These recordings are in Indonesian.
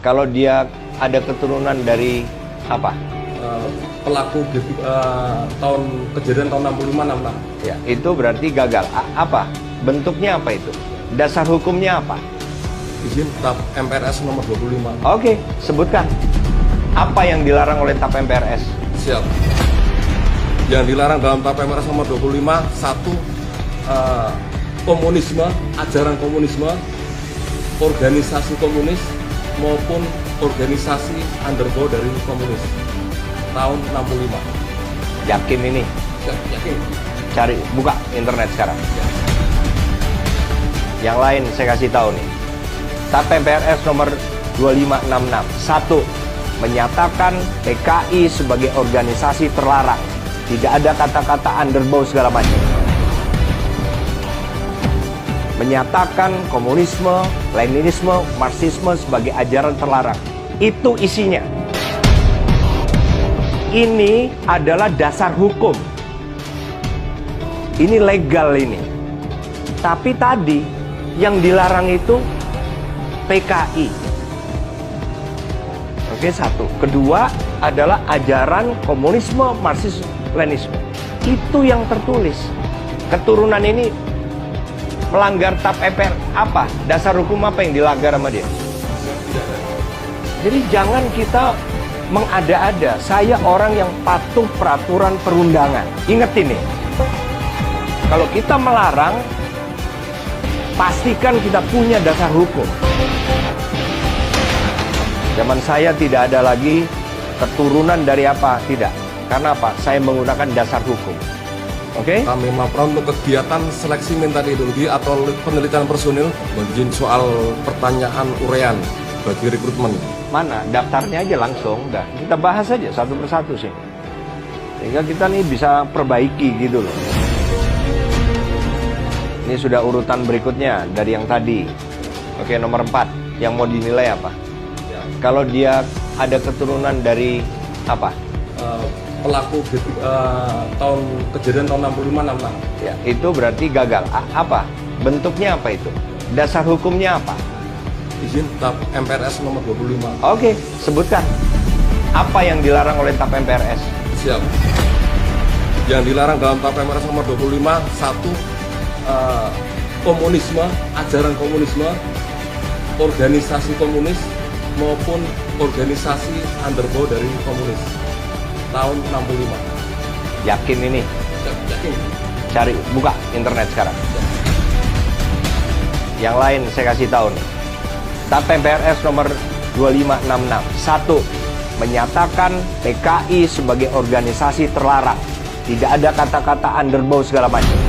Kalau dia ada keturunan dari apa? Pelaku kejadian tahun 65-66. Ya, itu berarti gagal. Apa? Bentuknya apa itu? Dasar hukumnya apa? Izin TAP MPRS nomor 25. Oke, sebutkan. Apa yang dilarang oleh TAP MPRS? Siap. Yang dilarang dalam TAP MPRS nomor 25, satu, komunisme, ajaran komunisme, organisasi komunis, maupun organisasi undergo dari komunis tahun 65. Yakin ini? Yakin? Cari, buka internet sekarang. Yang lain saya kasih tahu nih. TAP MPRS nomor 2566. 1. Menyatakan PKI sebagai organisasi terlarang. Tidak ada kata-kata underbow segala macam. Menyatakan komunisme, Leninisme, Marxisme sebagai ajaran terlarang. Itu isinya. Ini adalah dasar hukum. Ini legal ini. Tapi tadi yang dilarang itu PKI. Oke, satu. Kedua adalah ajaran komunisme, Marxisme, Leninisme. Itu yang tertulis. Keturunan ini melanggar TAP MPR apa? Dasar hukum apa yang dilanggar sama dia? Jadi jangan kita mengada-ada. Saya orang yang patuh peraturan perundangan. Ingat ini. Kalau kita melarang, pastikan kita punya dasar hukum. Zaman saya tidak ada lagi keturunan dari apa? Tidak. Karena apa? Saya menggunakan dasar hukum. Oke? Kami melaporkan untuk kegiatan seleksi mental ideologi atau penelitian personil menjin soal pertanyaan urean bagi rekrutmen. Mana? Daftarnya aja langsung. Udah. Kita bahas aja satu persatu sih. Sehingga kita nih bisa perbaiki gitu loh. Ini sudah urutan berikutnya dari yang tadi. Oke, nomor 4. Yang mau dinilai apa? Ya. Kalau dia ada keturunan dari apa? Pelaku kejadian tahun 65-66. Ya, itu berarti gagal. Apa? Bentuknya apa itu? Dasar hukumnya apa? Izin TAP MPRS nomor 25. Oke, sebutkan. Apa yang dilarang oleh TAP MPRS? Siap. Yang dilarang dalam TAP MPRS nomor 25, satu, komunisme, ajaran komunisme, organisasi komunis, maupun organisasi undergo dari komunis tahun 65. Yakin ini? Yakin? Cari, buka internet sekarang. Yang lain saya kasih tahu nih. TAP MPRS nomor 2566. 1. Menyatakan PKI sebagai organisasi terlarang. Tidak ada kata-kata underbow segala macam.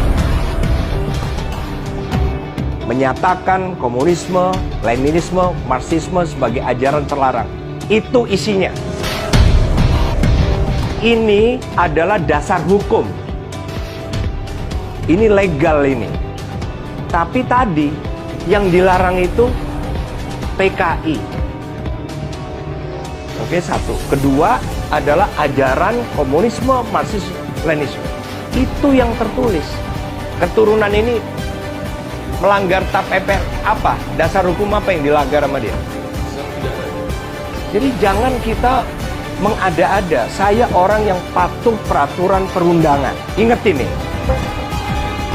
Menyatakan komunisme, Leninisme, Marxisme sebagai ajaran terlarang. Itu isinya. Ini adalah dasar hukum. Ini legal ini. Tapi tadi yang dilarang itu PKI. Oke, satu. Kedua adalah ajaran komunisme, Marxisme, Leninisme. Itu yang tertulis. Keturunan ini melanggar TAP MPR apa? Dasar hukum apa yang dilanggar sama dia? Jadi jangan kita mengada-ada. Saya orang yang patuh peraturan perundangan. Ingat ini.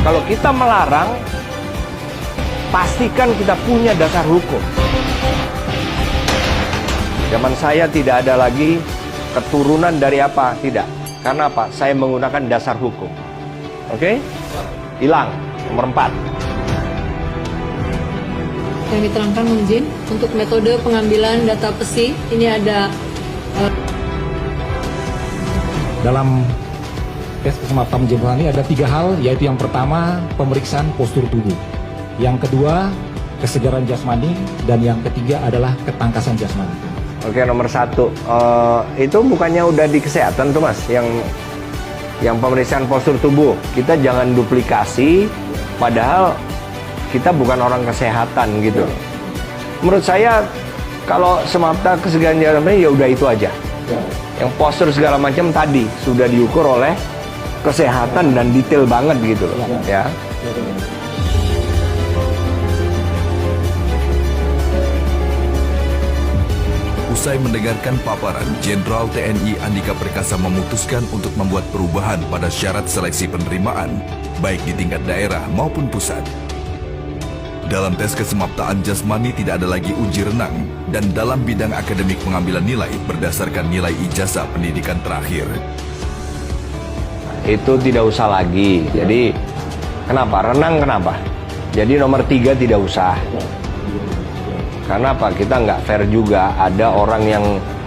Kalau kita melarang, pastikan kita punya dasar hukum. Zaman saya tidak ada lagi keturunan dari apa? Tidak. Karena apa? Saya menggunakan dasar hukum. Oke? Hilang. Nomor 4. Yang diterangkan Munjin untuk metode pengambilan data PESI ini ada dalam tes keselamatan jembatan ini ada 3 hal, yaitu yang pertama pemeriksaan postur tubuh, yang kedua kesegaran jasmani, dan yang ketiga adalah ketangkasan jasmani. Oke, nomor 1. Itu bukannya udah di kesehatan tuh Mas, yang pemeriksaan postur tubuh. Kita jangan duplikasi, padahal kita bukan orang kesehatan gitu. Menurut saya kalau semata kesegaran jasmani ya udah itu aja. Yang postur segala macam tadi sudah diukur oleh kesehatan dan detail banget gitu loh. Ya. Usai mendengarkan paparan, Jenderal TNI Andika Perkasa memutuskan untuk membuat perubahan pada syarat seleksi penerimaan, baik di tingkat daerah maupun pusat. Dalam tes kesemaptaan jasmani tidak ada lagi uji renang, dan dalam bidang akademik pengambilan nilai berdasarkan nilai ijazah pendidikan terakhir. Itu tidak usah lagi. Jadi kenapa? Renang kenapa? Jadi nomor 3 tidak usah. Karena apa? Kita nggak fair juga. Ada orang yang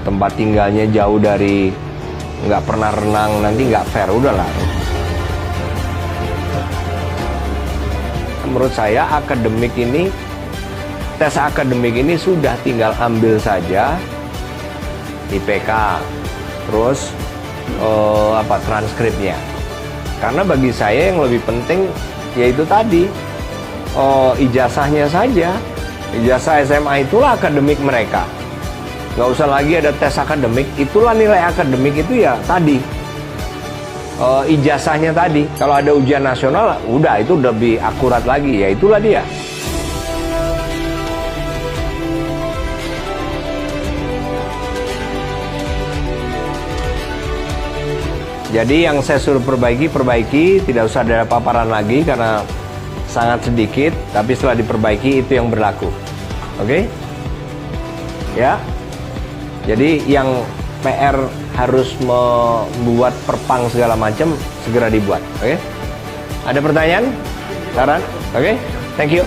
tempat tinggalnya jauh dari, nggak pernah renang, nanti nggak fair. Udahlah. Menurut saya akademik ini, tes akademik ini sudah tinggal ambil saja IPK, terus transkripnya. Karena bagi saya yang lebih penting yaitu tadi ijazahnya saja. Ijazah SMA itulah akademik mereka. Nggak usah lagi ada tes akademik, itulah nilai akademik itu ya tadi. Ijazahnya tadi. Kalau ada ujian nasional, udah itu lebih akurat lagi, ya itulah dia. Jadi yang saya suruh perbaiki, tidak usah ada paparan lagi karena sangat sedikit, tapi setelah diperbaiki itu yang berlaku. Oke? Ya. Jadi yang PR harus membuat perpang segala macam segera dibuat. Oke? Ada pertanyaan? Saran? Oke? Thank you.